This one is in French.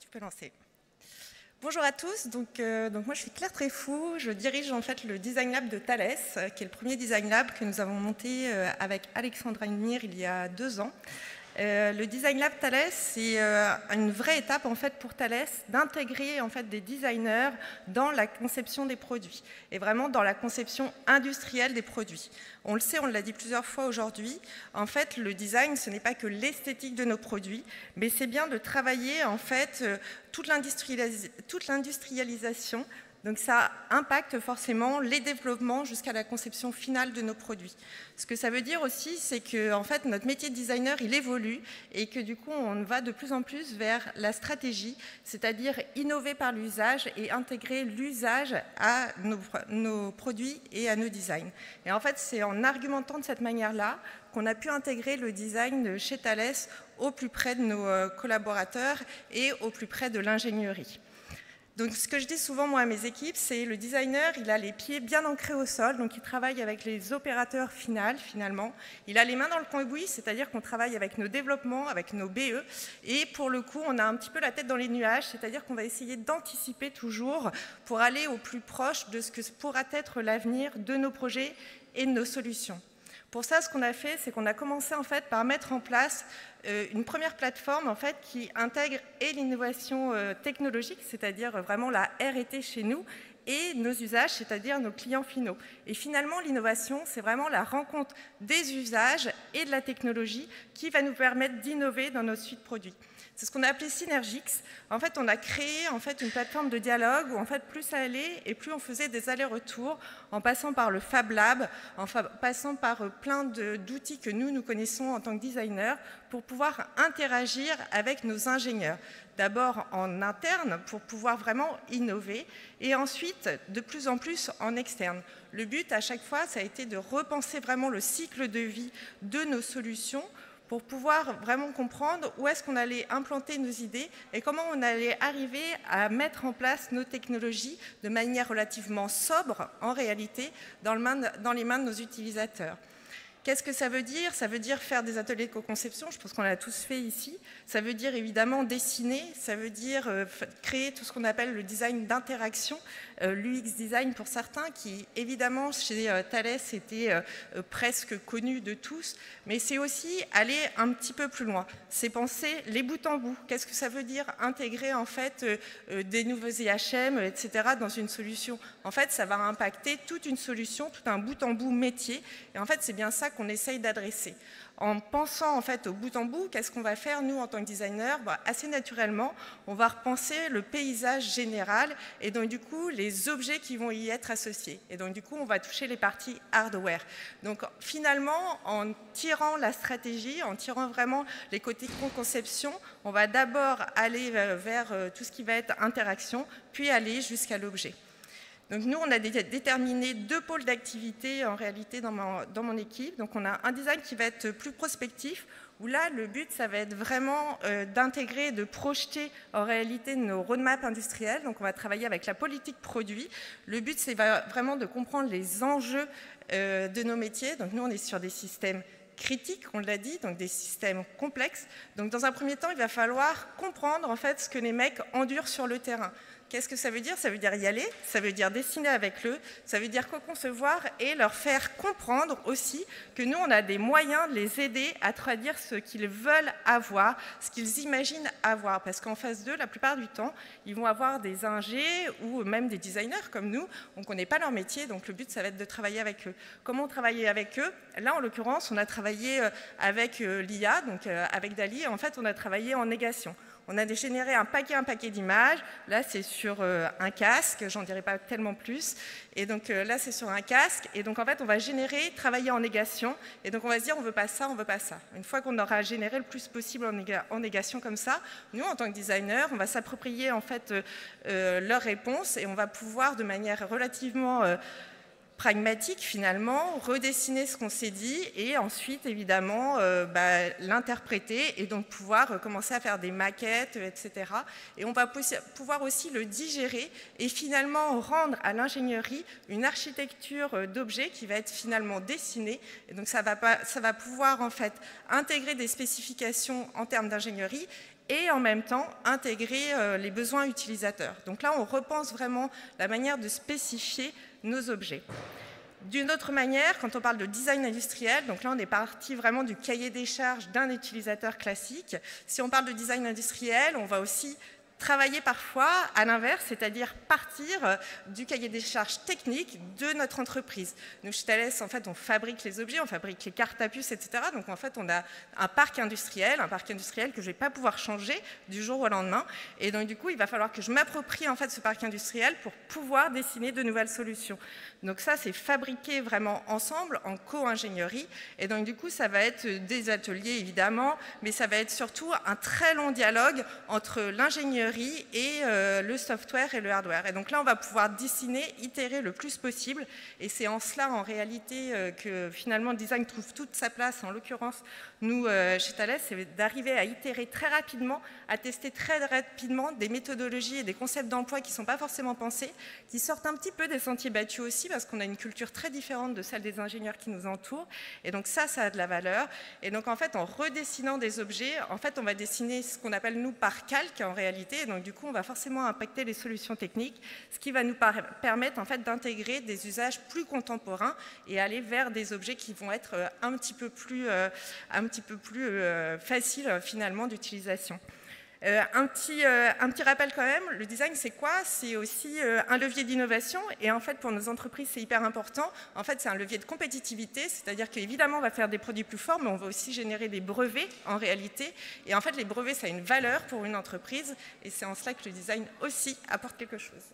Je peux lancer. Bonjour à tous, donc moi je suis Claire Tréfou, je dirige en fait le Design Lab de Thales, qui est le premier Design Lab que nous avons monté avec Alexandra Nir il y a 2 ans. Le Design Lab Thales, c'est une vraie étape en fait pour Thales d'intégrer en fait des designers dans la conception des produits et vraiment dans la conception industrielle des produits. On le sait, on l'a dit plusieurs fois aujourd'hui, en fait le design ce n'est pas que l'esthétique de nos produits, mais c'est bien de travailler en fait toute l'industrialisation. Donc ça impacte forcément les développements jusqu'à la conception finale de nos produits. Ce que ça veut dire aussi, c'est que en fait, notre métier de designer, il évolue et que du coup, on va de plus en plus vers la stratégie, c'est-à-dire innover par l'usage et intégrer l'usage à nos produits et à nos designs. Et en fait, c'est en argumentant de cette manière-là qu'on a pu intégrer le design chez Thales au plus près de nos collaborateurs et au plus près de l'ingénierie. Donc, ce que je dis souvent, moi, à mes équipes, c'est le designer, il a les pieds bien ancrés au sol, donc il travaille avec les opérateurs finalement. Il a les mains dans le cambouis, c'est-à-dire qu'on travaille avec nos développements, avec nos BE, et pour le coup, on a un petit peu la tête dans les nuages, c'est-à-dire qu'on va essayer d'anticiper toujours pour aller au plus proche de ce que pourra être l'avenir de nos projets et de nos solutions. Pour ça, ce qu'on a fait, c'est qu'on a commencé en fait par mettre en place une première plateforme en fait qui intègre et l'innovation technologique, c'est-à-dire vraiment la R&T chez nous, et nos usages, c'est-à-dire nos clients finaux. Et finalement, l'innovation, c'est vraiment la rencontre des usages et de la technologie qui va nous permettre d'innover dans nos suites produits. C'est ce qu'on a appelé Synergix. En fait, on a créé en fait, une plateforme de dialogue où en fait, plus ça allait et plus on faisait des allers-retours en passant par le Fab Lab, en passant par plein d'outils que nous connaissons en tant que designers pour pouvoir interagir avec nos ingénieurs. D'abord en interne pour pouvoir vraiment innover et ensuite de plus en plus en externe. Le but à chaque fois, ça a été de repenser vraiment le cycle de vie de nos solutions pour pouvoir vraiment comprendre où est-ce qu'on allait implanter nos idées et comment on allait arriver à mettre en place nos technologies de manière relativement sobre, en réalité, dans les mains de nos utilisateurs. Qu'est-ce que ça veut dire? Ça veut dire faire des ateliers de co-conception, je pense qu'on l'a tous fait ici. Ça veut dire évidemment dessiner, ça veut dire créer tout ce qu'on appelle le design d'interaction, l'UX design pour certains, qui évidemment chez Thales était presque connu de tous, mais c'est aussi aller un petit peu plus loin. C'est penser les bouts en bout. Qu'est-ce que ça veut dire intégrer en fait des nouveaux IHM, etc. dans une solution? En fait, ça va impacter toute une solution, tout un bout en bout métier, et en fait, c'est bien ça qu'on essaye d'adresser. En pensant en fait au bout en bout, qu'est-ce qu'on va faire nous en tant que designer? Assez naturellement, on va repenser le paysage général et donc du coup les objets qui vont y être associés. Et donc du coup, on va toucher les parties hardware. Donc finalement, en tirant la stratégie, en tirant vraiment les côtés conception, on va d'abord aller vers tout ce qui va être interaction, puis aller jusqu'à l'objet. Donc nous, on a déterminé 2 pôles d'activité en réalité dans mon équipe. Donc on a un design qui va être plus prospectif, où là, le but, ça va être vraiment d'intégrer, de projeter en réalité nos roadmaps industriels. Donc on va travailler avec la politique produit. Le but, c'est vraiment de comprendre les enjeux de nos métiers. Donc nous, on est sur des systèmes critiques, on l'a dit, donc des systèmes complexes. Donc dans un premier temps, il va falloir comprendre en fait ce que les mecs endurent sur le terrain. Qu'est-ce que ça veut dire? Ça veut dire y aller, ça veut dire dessiner avec eux, ça veut dire co-concevoir et leur faire comprendre aussi que nous, on a des moyens de les aider à traduire ce qu'ils veulent avoir, ce qu'ils imaginent avoir. Parce qu'en phase 2, la plupart du temps, ils vont avoir des ingés ou même des designers comme nous. On ne connaît pas leur métier, donc le but, ça va être de travailler avec eux. Comment travailler avec eux? Là, en l'occurrence, on a travaillé avec l'IA, donc avec DALL-E. En fait, on a travaillé en négation. On a généré un paquet d'images. Là, c'est sur un casque, j'en dirai pas tellement plus. Et donc là, c'est sur un casque. Et donc, en fait, on va travailler en négation. Et donc, on va se dire, on veut pas ça, on veut pas ça. Une fois qu'on aura généré le plus possible en négation comme ça, nous, en tant que designer, on va s'approprier en fait leurs réponses et on va pouvoir, de manière relativement pragmatique finalement, redessiner ce qu'on s'est dit et ensuite évidemment l'interpréter et donc pouvoir commencer à faire des maquettes, etc. Et on va pouvoir aussi le digérer et finalement rendre à l'ingénierie une architecture d'objets qui va être finalement dessinée. Et donc ça va pouvoir en fait intégrer des spécifications en termes d'ingénierie et en même temps intégrer les besoins utilisateurs. Donc là, on repense vraiment la manière de spécifier nos objets. D'une autre manière, quand on parle de design industriel, donc là on est parti vraiment du cahier des charges d'un utilisateur classique. Si on parle de design industriel, on va aussi travailler parfois à l'inverse, c'est-à-dire partir du cahier des charges techniques de notre entreprise. Nous, chez Thales, en fait, on fabrique les objets, on fabrique les cartes à puce, etc. Donc, en fait, on a un parc industriel que je ne vais pas pouvoir changer du jour au lendemain. Et donc, du coup, il va falloir que je m'approprie, en fait, ce parc industriel pour pouvoir dessiner de nouvelles solutions. Donc, ça, c'est fabriqué vraiment ensemble, en co-ingénierie. Et donc, du coup, ça va être des ateliers, évidemment, mais ça va être surtout un très long dialogue entre l'ingénierie et le software et le hardware. Et donc là, on va pouvoir dessiner, itérer le plus possible. Et c'est en cela, en réalité, que finalement, le design trouve toute sa place. En l'occurrence, nous, chez Thales, c'est d'arriver à itérer très rapidement, à tester très rapidement des méthodologies et des concepts d'emploi qui ne sont pas forcément pensés, qui sortent un petit peu des sentiers battus aussi, parce qu'on a une culture très différente de celle des ingénieurs qui nous entourent. Et donc ça a de la valeur. Et donc, en fait, en redessinant des objets, en fait, on va dessiner ce qu'on appelle, nous, par calque, en réalité. Et donc, du coup, on va forcément impacter les solutions techniques, ce qui va nous permettre en fait, d'intégrer des usages plus contemporains et aller vers des objets qui vont être un petit peu plus faciles finalement d'utilisation. Un petit rappel quand même, le design c'est quoi? C'est aussi un levier d'innovation et en fait pour nos entreprises c'est hyper important. En fait c'est un levier de compétitivité, c'est-à-dire qu'évidemment on va faire des produits plus forts mais on va aussi générer des brevets en réalité. Et en fait les brevets ça a une valeur pour une entreprise et c'est en cela que le design aussi apporte quelque chose.